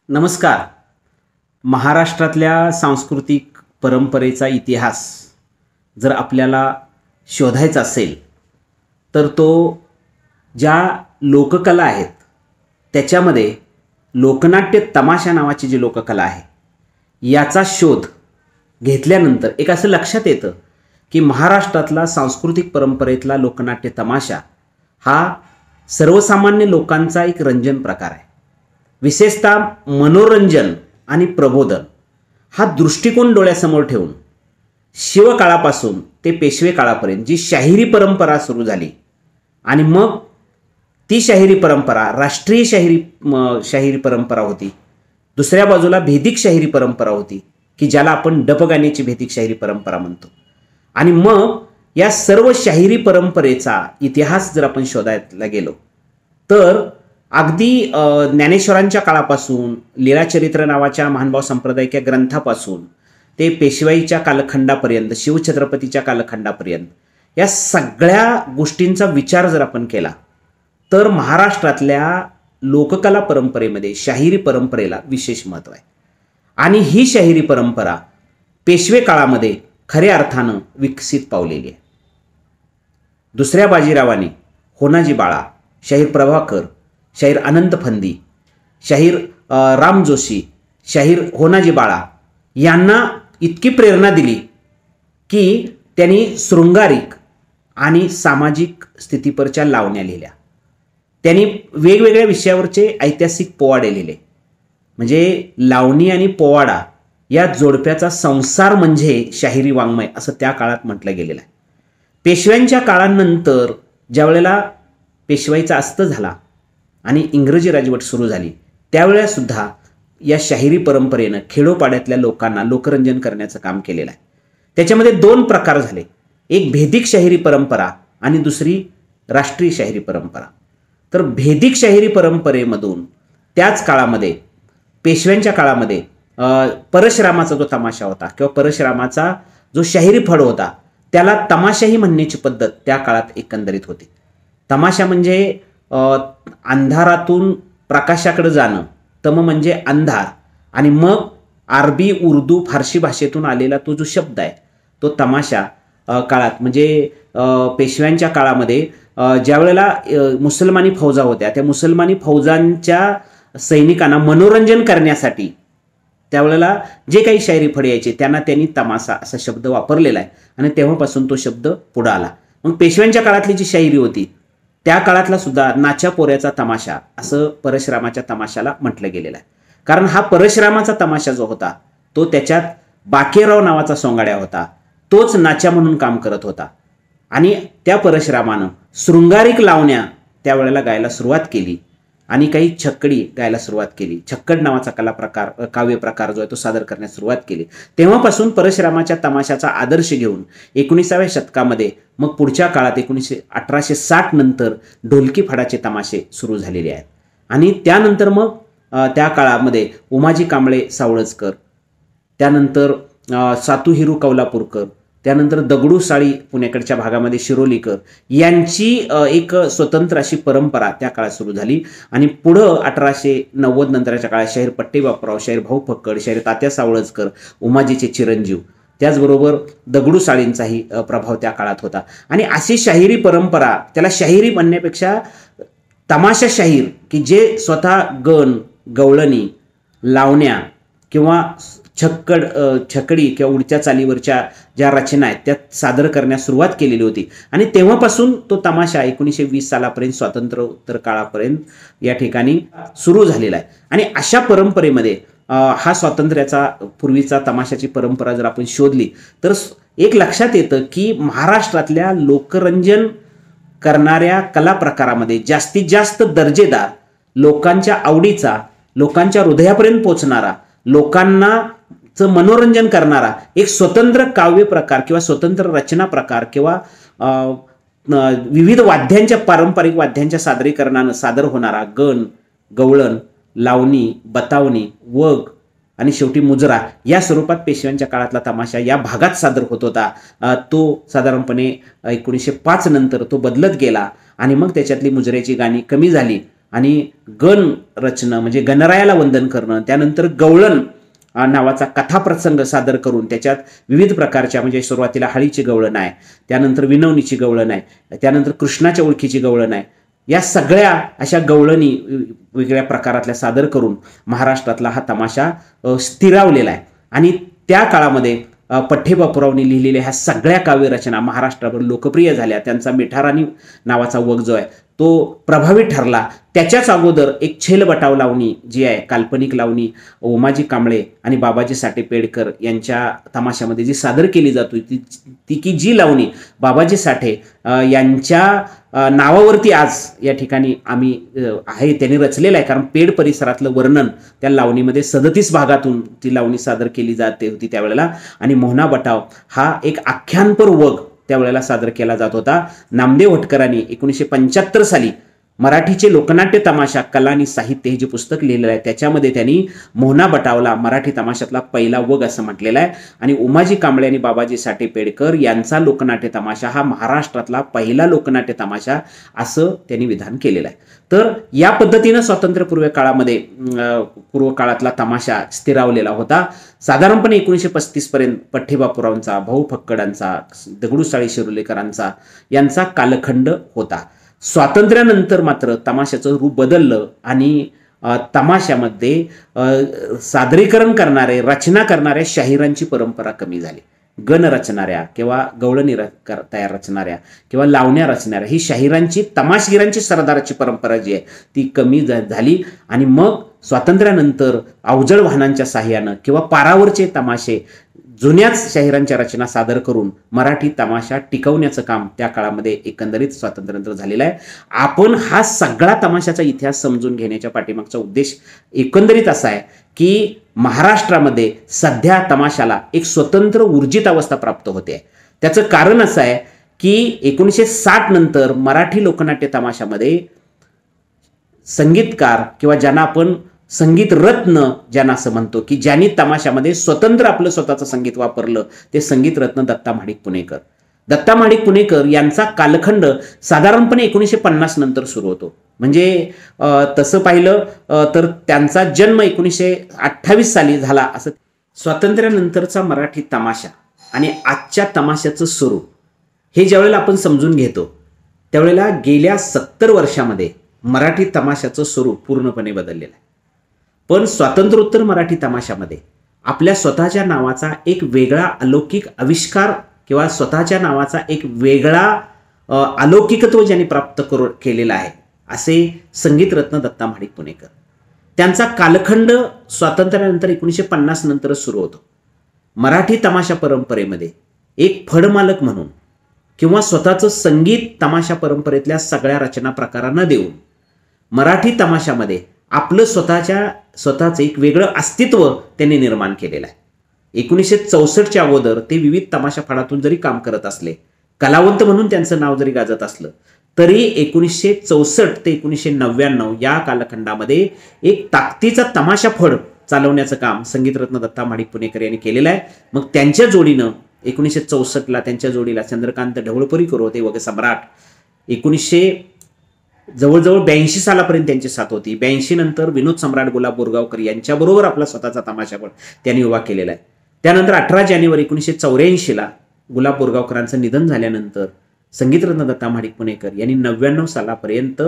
नमस्कार. महाराष्ट्रातल्या सांस्कृतिक परंपरेचा इतिहास जर आपल्याला शोधायचा असेल तर तो ज्या लोककला आहेत त्याच्यामध्ये लोकनाट्य तमाशा नावाची जी लोककला आहे याचा शोध घेतल्यानंतर एक असं लक्षात येतं की महाराष्ट्रातला सांस्कृतिक परंपरेतला लोकनाट्य तमाशा हा सर्वसामान्य लोकांचा एक रंजन प्रकार आहे. विशेषतः मनोरंजन आणि प्रबोधन हा दृष्टिकोन डोळ्यासमोर ठेवून शिवकाळापासून ते पेशवे काळापर्यंत जी शाहिरी परंपरा सुरू झाली आणि मग ती शाहिरी परंपरा राष्ट्रीय शाहिरी परंपरा होती. दुसऱ्या बाजूला भेदिक शाहिरी परंपरा होती की ज्याला आपण डपगाण्याची भेदिक शाहिरी परंपरा म्हणतो. आणि मग या सर्व शाहिरी परंपरेचा इतिहास जर आपण शोधायला गेलो तर अगदी ज्ञानेश्वरांच्या काळापासून लीळाचरित्र नावाच्या महानुभाव संप्रदायिक ग्रंथापासून ते पेशवाईच्या कालखंडापर्यंत शिवछत्रपतीच्या कालखंडापर्यंत या सगळ्या गोष्टींचा विचार जर आपण केला तर महाराष्ट्रातल्या लोककला परंपरेमध्ये शाहिरी परंपरेला विशेष महत्त्व आहे. आणि ही शाहिरी परंपरा पेशवे काळामध्ये खऱ्या अर्थानं विकसित पावलेली आहे. दुसऱ्या बाजीरावाने होनाजी बाळा, शाहीर प्रभाकर, शाहीर अनंत फंदी, शाहीर राम जोशी, शाहीर होनाजी बाळा यांना इतकी प्रेरणा दिली की त्यांनी शृंगारिक आणि सामाजिक स्थितीपरच्या लावण्या लिहिल्या. त्यांनी वेगवेगळ्या विषयावरचे ऐतिहासिक पोवाडे लिहिले. म्हणजे लावणी आणि पोवाडा या जोडप्याचा संसार म्हणजे शाहिरी वाङ्मय असं त्या काळात म्हटलं गेलेलं आहे. पेशव्यांच्या काळानंतर ज्या वेळेला पेशवाईचा अस्त झाला आणि इंग्रजी राजवट सुरू झाली त्यावेळेसुद्धा या शाहिरी परंपरेनं खेडोपाड्यातल्या लोकांना लोकरंजन करण्याचं काम केलेलं आहे. त्याच्यामध्ये दोन प्रकार झाले, एक भेदिक शाहिरी परंपरा आणि दुसरी राष्ट्रीय शाहिरी परंपरा. तर भेदिक शाहिरी परंपरेमधून त्याच काळामध्ये पेशव्यांच्या काळामध्ये परशुरामाचा जो तमाशा होता किंवा परशुरामाचा जो शाहिरी फड होता त्याला तमाशाही म्हणण्याची पद्धत त्या काळात एकंदरीत होती. तमाशा म्हणजे अंधारातून प्रकाशाकडे जाणं, तम म्हणजे अंधार, आणि मग अरबी उर्दू फारसी भाषेतून आलेला तो जो शब्द आहे तो तमाशा काळात म्हणजे पेशव्यांच्या काळामध्ये ज्या वेळेला मुसलमानी फौजा होत्या त्या मुसलमानी फौजांच्या सैनिकांना मनोरंजन करण्यासाठी त्यावेळेला जे काही शाहिरी फड यायचे त्यांना त्यांनी तमाशा असा शब्द वापरलेला आहे आणि तेव्हापासून तो शब्द पुढे आला. मग पेशव्यांच्या काळातली जी शाहिरी होती त्या काळातला सुद्धा नाच्या पोऱ्याचा तमाशा असं परशुरामाच्या तमाशाला म्हटलं गेलेलं आहे. कारण हा परशुरामाचा तमाशा जो होता तो त्याच्यात बाकेराव नावाचा सोंगाड्या होता, तोच नाच्या म्हणून काम करत होता. आणि त्या परशुरामानं शृंगारिक लावण्या त्यावेळेला गायला सुरुवात केली आणि काही छक्कडी गायला सुरुवात केली. छक्कड नावाचा काव्य प्रकार जो आहे तो सादर करण्यास सुरुवात केली. तेव्हापासून परशुरामाच्या तमाशाचा आदर्श घेऊन 19व्या शतकामध्ये मग पुढच्या काळात 1860 नंतर ढोलकी फडाचे तमाशे सुरू झालेले आहेत. आणि त्यानंतर मग त्या काळामध्ये उमाजी कांबळे सावळजकर, त्यानंतर सातू हिरू कौलापूरकर, त्यानंतर दगडू साळी पुण्याकडच्या भागामध्ये शिरोलीकर यांची एक स्वतंत्र अशी परंपरा त्या काळात सुरू झाली. आणि पुढं 1890 नंतरच्या काळात शाहीर पट्टे बापूराव, शाहीर भाऊ फक्कड, शाहीर तात्या सावळजकर, उमाजीचे चिरंजीव, त्याचबरोबर दगडू साळींचाही प्रभाव त्या काळात होता. आणि अशी शाहिरी परंपरा, त्याला शाहिरी म्हणण्यापेक्षा तमाशा शाहीर की जे स्वतः गण, गवळणी, लावण्या किंवा छकडी किंवा उडत्या चालीवरच्या ज्या रचना आहेत त्या सादर करण्यास सुरुवात केलेली होती. आणि तेव्हापासून तो तमाशा 1920 सालापर्यंत स्वातंत्र्योत्तर काळापर्यंत या ठिकाणी सुरू झालेला आहे. आणि अशा परंपरेमध्ये हा स्वातंत्र्याचा पूर्वीचा तमाशाची परंपरा जर आपण शोधली तर एक लक्षात येतं की महाराष्ट्रातल्या लोकरंजन करणाऱ्या कला प्रकारामध्ये जास्तीत जास्त दर्जेदार, लोकांच्या आवडीचा, लोकांच्या हृदयापर्यंत पोहोचणारा, लोकांनाचं मनोरंजन करणारा एक स्वतंत्र काव्य प्रकार किंवा स्वतंत्र रचना प्रकार किंवा विविध वाद्यांच्या, पारंपरिक वाद्यांच्या सादरीकरणानं सादर होणारा गण, गवळण, लावणी, बतावणी, वग आणि शेवटी मुजरा या स्वरूपात पेशव्यांच्या काळातला तमाशा या भागात सादर होत होता. तो साधारणपणे 1905 नंतर तो बदलत गेला आणि मग त्याच्यातली मुजऱ्याची गाणी कमी झाली आणि गण रचणं म्हणजे गणरायाला वंदन करणं, त्यानंतर गवळण नावाचा कथाप्रसंग सादर करून त्याच्यात विविध प्रकारच्या म्हणजे सुरुवातीला हळीची गवळण आहे, त्यानंतर विनवणीची गवळण आहे, त्यानंतर कृष्णाच्या ओळखीची गवळण आहे. या सगळ्या अशा गवळणी वेगळ्या प्रकारातल्या सादर करून महाराष्ट्रातला हा तमाशा स्थिरावलेला आहे. आणि त्या काळामध्ये पठ्ठेबापूरावनी लिहिलेल्या ह्या सगळ्या काव्यरचना महाराष्ट्राभर लोकप्रिय झाल्या. त्यांचा मिठाराणी नावाचा वग जो आहे तो प्रभावी ठरला. त्याच्याच अगोदर एक छेलबटाव लावणी जी आहे, काल्पनिक लावणी उमाजी कांबळे आणि बाबाजी साठे पेडकर यांच्या तमाशामध्ये जी सादर केली जातो ती की जी लावणी बाबाजी साठे यांच्या नावावरती आज या ठिकाणी आम्ही आहे त्यांनी रचलेलं आहे. कारण पेड परिसरातलं वर्णन त्या लावणीमध्ये 37 भागातून ती लावणी सादर केली जाते होती त्यावेळेला. आणि मोहना बटाव हा एक आख्यानपर वग त्यावेळेला सादर केला जात होता. नामदेव हटकरांनी 1975 साली मराठीचे लोकनाट्य तमाशा कला आणि साहित्य हे जे पुस्तक लिहिलेलं आहे त्याच्यामध्ये त्यांनी मोहना बटावला मराठी तमाशातला पहिला वग असं म्हटलेलं आहे. आणि उमाजी कांबळे आणि बाबाजी साठे पेडकर यांचा लोकनाट्य तमाशा हा महाराष्ट्रातला पहिला लोकनाट्य तमाशा असं त्यांनी विधान केलेलं आहे. तर या पद्धतीनं स्वातंत्र्यपूर्व काळामध्ये पूर्व काळातला तमाशा स्थिरावलेला होता. साधारणपणे 1935 पर्यंत पठ्ठेबापूरावांचा, भाऊ फक्कडांचा, दगडूशाळी शिरोलेकरांचा यांचा कालखंड होता. स्वातंत्र्यानंतर मात्र तमाशाचं रूप बदललं आणि तमाशामध्ये सादरीकरण करणारे, रचना करणाऱ्या शाहिरांची परंपरा कमी झाली. गण रचणाऱ्या किंवा गवळणी तयार रचणाऱ्या किंवा लावण्या रचणाऱ्या ही शाहिरांची, तमाशगिरांची सरदाराची परंपरा जी आहे ती कमी झाली. आणि मग स्वातंत्र्यानंतर अवजड वाहनांच्या साह्यानं किंवा पारावरचे तमाशे, जुन्याच शाहिरांच्या रचना सादर करून मराठी तमाशा टिकवण्याचं काम त्या काळामध्ये एकंदरीत स्वातंत्र्यानंतर झालेलं आहे. आपण हा सगळा तमाशाचा इतिहास समजून घेण्याच्या पाठीमागचा उद्देश एकंदरीत असा आहे की महाराष्ट्रामध्ये सध्या तमाशाला एक स्वतंत्र ऊर्जित अवस्था प्राप्त होते. त्याचं कारण असं आहे की 1960 नंतर मराठी लोकनाट्य तमाशामध्ये संगीतकार किंवा ज्यांना आपण संगीत रत्न ज्यांना असं म्हणतो की ज्यांनी तमाशामध्ये स्वतंत्र आपलं स्वतःचं संगीत वापरलं ते संगीत रत्न दत्ता महाडिक पुणेकर. दत्ता महाडिक पुणेकर यांचा कालखंड साधारणपणे 1950 नंतर सुरू होतो. म्हणजे तसं पाहिलं तर त्यांचा जन्म 1928 साली झाला. असं स्वातंत्र्यानंतरचा मराठी तमाशा आणि आजच्या तमाशाचं स्वरूप हे ज्यावेळेला आपण समजून घेतो त्यावेळेला गेल्या 70 वर्षामध्ये मराठी तमाशाचं स्वरूप पूर्णपणे बदललेलं आहे. पण स्वातंत्र्योत्तर मराठी तमाशामध्ये आपल्या स्वतःच्या नावाचा एक वेगळा अलौकिक आविष्कार किंवा स्वतःच्या नावाचा एक वेगळा अलौकिकत्व ज्यांनी प्राप्त केलेला आहे असे संगीतरत्न दत्ता महाडिक पुणेकर. त्यांचा कालखंड स्वातंत्र्यानंतर 1950 नंतरच सुरू होतो. मराठी तमाशा परंपरेमध्ये एक फडमालक म्हणून किंवा स्वतःचं संगीत तमाशा परंपरेतल्या सगळ्या रचना प्रकारांना देऊन मराठी तमाशामध्ये आपलं स्वतःचं एक वेगळं अस्तित्व त्यांनी निर्माण केलेलं आहे. 1964च्या अगोदर ते विविध तमाशा फडातून जरी काम करत असले, कलावंत म्हणून त्यांचं नाव जरी गाजत असलं तरी 1964 ते 1999 या कालखंडामध्ये एक ताकदीचा तमाशा फड चालवण्याचं काम संगीतरत्न दत्ता महाडिक पुणेकर यांनी केलेलं आहे. मग त्यांच्या जोडीनं 1964ला त्यांच्या जोडीला चंद्रकांत ढवळपुरीकर होते वगैरे सम्राट. जवळजवळ 82 सालापर्यंत त्यांची साथ होती. 82 नंतर विनोद सम्राट गुलाब बोरगावकर यांच्याबरोबर आपला स्वतःचा तमाशा पण त्यांनी उभा केलेला आहे. त्यानंतर 18 जानेवारी 1984ला गुलाब बोरगावकरांचं निधन झाल्यानंतर संगीतरत्न दत्ता महाडिक पुणेकर यांनी 99 सालापर्यंत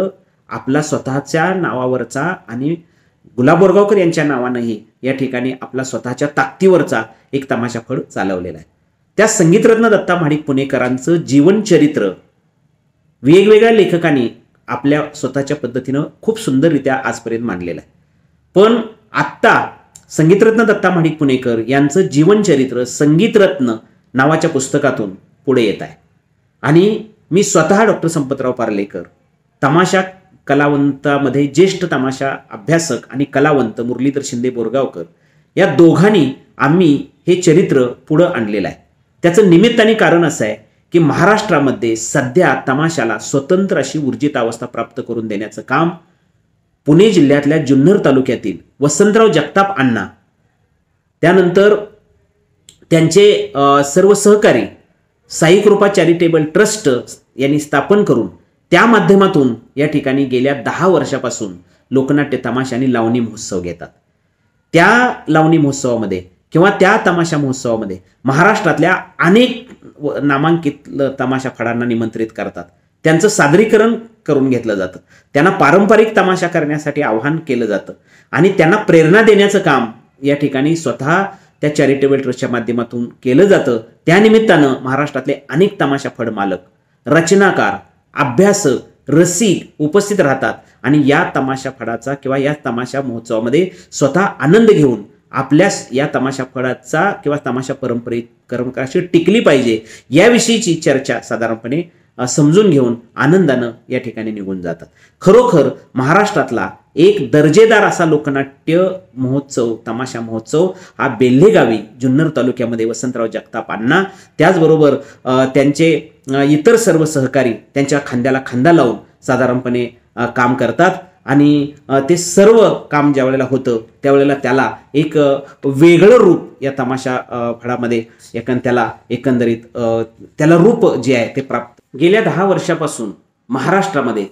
आपला स्वतःच्या नावावरचा आणि गुलाब बोरगावकर यांच्या नावानंही या ठिकाणी आपला स्वतःच्या ताकदीवरचा एक तमाशा फड चालवलेला आहे. त्या संगीतरत्न दत्ता महाडिक पुणेकरांचं जीवनचरित्र वेगवेगळ्या लेखकांनी आपल्या स्वतःच्या पद्धतीनं खूप सुंदररित्या आजपर्यंत मांडलेलं आहे. पण आत्ता संगीतरत्न दत्ता महाडिक पुणेकर यांचं जीवनचरित्र संगीतरत्न नावाच्या पुस्तकातून पुढे येत आहे. आणि मी स्वतः डॉक्टर संपतराव पार्लेकर, तमाशा कलावंतामध्ये ज्येष्ठ तमाशा अभ्यासक आणि कलावंत मुरलीधर शिंदे बोरगावकर या दोघांनी आम्ही हे चरित्र पुढं आणलेलं आहे. त्याचं निमित्त आणि कारण असं आहे की महाराष्ट्रामध्ये सध्या तमाशाला स्वतंत्र अशी ऊर्जित अवस्था प्राप्त करून देण्याचं काम पुणे जिल्ह्यातल्या जुन्नर तालुक्यातील वसंतराव जगताप अण्णा, त्यानंतर त्यांचे सर्व सहकारी साई कृपा चॅरिटेबल ट्रस्ट यांनी स्थापन करून त्या माध्यमातून या ठिकाणी गेल्या 10 वर्षापासून लोकनाट्य तमाशा आणि लावणी महोत्सव घेतात. त्या लावणी महोत्सवामध्ये किंवा त्या तमाशा महोत्सवामध्ये महाराष्ट्रातल्या अनेक नामांकित तमाशा फडांना निमंत्रित करतात. त्यांचं सादरीकरण करून घेतलं जातं. त्यांना पारंपरिक तमाशा करण्यासाठी आवाहन केलं जातं आणि त्यांना प्रेरणा देण्याचं काम या ठिकाणी स्वतः त्या चॅरिटेबल ट्रस्टच्या माध्यमातून केलं जातं. त्यानिमित्तानं महाराष्ट्रातले अनेक तमाशा फड मालक, रचनाकार, अभ्यासक, रसिक उपस्थित राहतात आणि या तमाशा फडाचा किंवा या तमाशा महोत्सवामध्ये स्वतः आनंद घेऊन आपल्या या तमाशा फडाचा किंवा तमाशा परंपरेची टिकली पाहिजे याविषयीची चर्चा साधारणपणे समजून घेऊन आनंदानं या ठिकाणी निघून जातात. खरोखर महाराष्ट्रातला एक दर्जेदार असा लोकनाट्य महोत्सव, तमाशा महोत्सव हा बेल्हेगावी जुन्नर तालुक्यामध्ये वसंतराव जगताप अण्णा, त्याचबरोबर त्यांचे इतर सर्व सहकारी त्यांच्या खांद्याला खांदा लावून साधारणपणे काम करतात आणि ते सर्व काम ज्या वेळेला होतं त्यावेळेला त्याला एक वेगळं रूप या तमाशा फडामध्ये एकंदरीत त्याला रूप जे आहे ते प्राप्त. गेल्या 10 वर्षापासून महाराष्ट्रामध्ये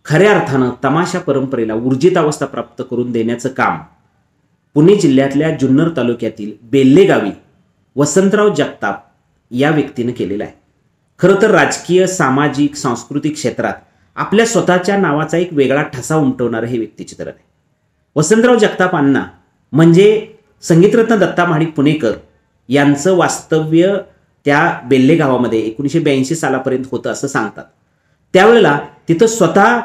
खऱ्या अर्थानं तमाशा परंपरेला ऊर्जितावस्था प्राप्त करून देण्याचं काम पुणे जिल्ह्यातल्या जुन्नर तालुक्यातील बेल्हेगावी वसंतराव जगताप या व्यक्तीनं केलेलं आहे. खरं तर राजकीय, सामाजिक, सांस्कृतिक क्षेत्रात आपल्या स्वतःच्या नावाचा एक वेगळा ठसा उमटवणारं हे व्यक्तिचित्रण आहे. वसंतराव जगताप अण्णा म्हणजे संगीतरत्न दत्ता महाडिक पुणेकर यांचं वास्तव्य त्या बेल्हे गावामध्ये 1982 सालापर्यंत होतं असं सांगतात. त्यावेळेला तिथं स्वतः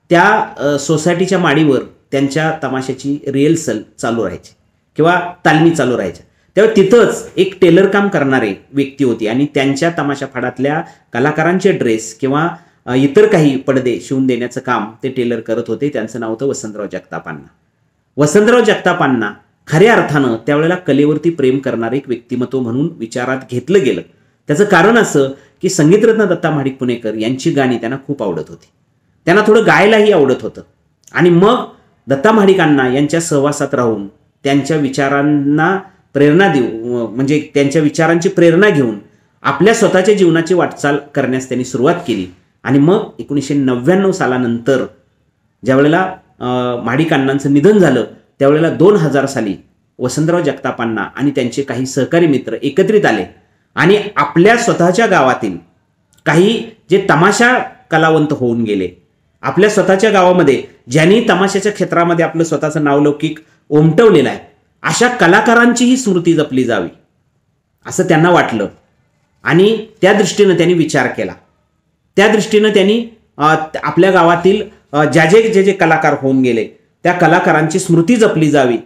त्या सोसायटीच्या माडीवर त्यांच्या तमाशाची रिहर्सल चालू राहायची किंवा तालमी चालू राहायच्या. तेव्हा तिथंच एक टेलर काम करणारे व्यक्ती होती आणि त्यांच्या तमाशा फडातल्या कलाकारांचे ड्रेस किंवा इतर काही पडदे शिवून देण्याचं काम ते टेलर करत होते. त्यांचं नाव होतं वसंतराव जगतापांना. वसंतराव जगतापांना खऱ्या अर्थानं त्यावेळेला कलेवरती प्रेम करणारे एक व्यक्तिमत्व म्हणून विचारात घेतलं गेलं. त्याचं कारण असं की संगीतरत्न दत्ता महाडिक पुणेकर यांची गाणी त्यांना खूप आवडत होती. त्यांना थोडं गायलाही आवडत होतं आणि मग दत्ता महाडिकांना यांच्या सहवासात राहून त्यांच्या विचारांना प्रेरणा देऊ म्हणजे त्यांच्या विचारांची प्रेरणा घेऊन आपल्या स्वतःच्या जीवनाची वाटचाल करण्यास त्यांनी सुरुवात केली. आणि मग 1999 सालानंतर ज्यावेळेला महाडिकांनांचं निधन झालं त्यावेळेला 2000 साली वसंतराव जगतापांना आणि त्यांचे काही सहकारी मित्र एकत्रित आले आणि आपल्या स्वतःच्या गावातील काही जे तमाशा कलावंत होऊन गेले, आपल्या स्वतःच्या गावामध्ये ज्यांनी तमाशाच्या क्षेत्रामध्ये आपलं स्वतःचं नावलौकिक उमटवलेलं आहे, अशा कलाकारांचीही स्मृती जपली जावी असं त्यांना वाटलं आणि त्या दृष्टीनं त्यांनी विचार केला. त्या दृष्टीनं त्यांनी आपल्या गावातील जे जे कलाकार होऊन गेले त्या कलाकारांची स्मृती जपली जावी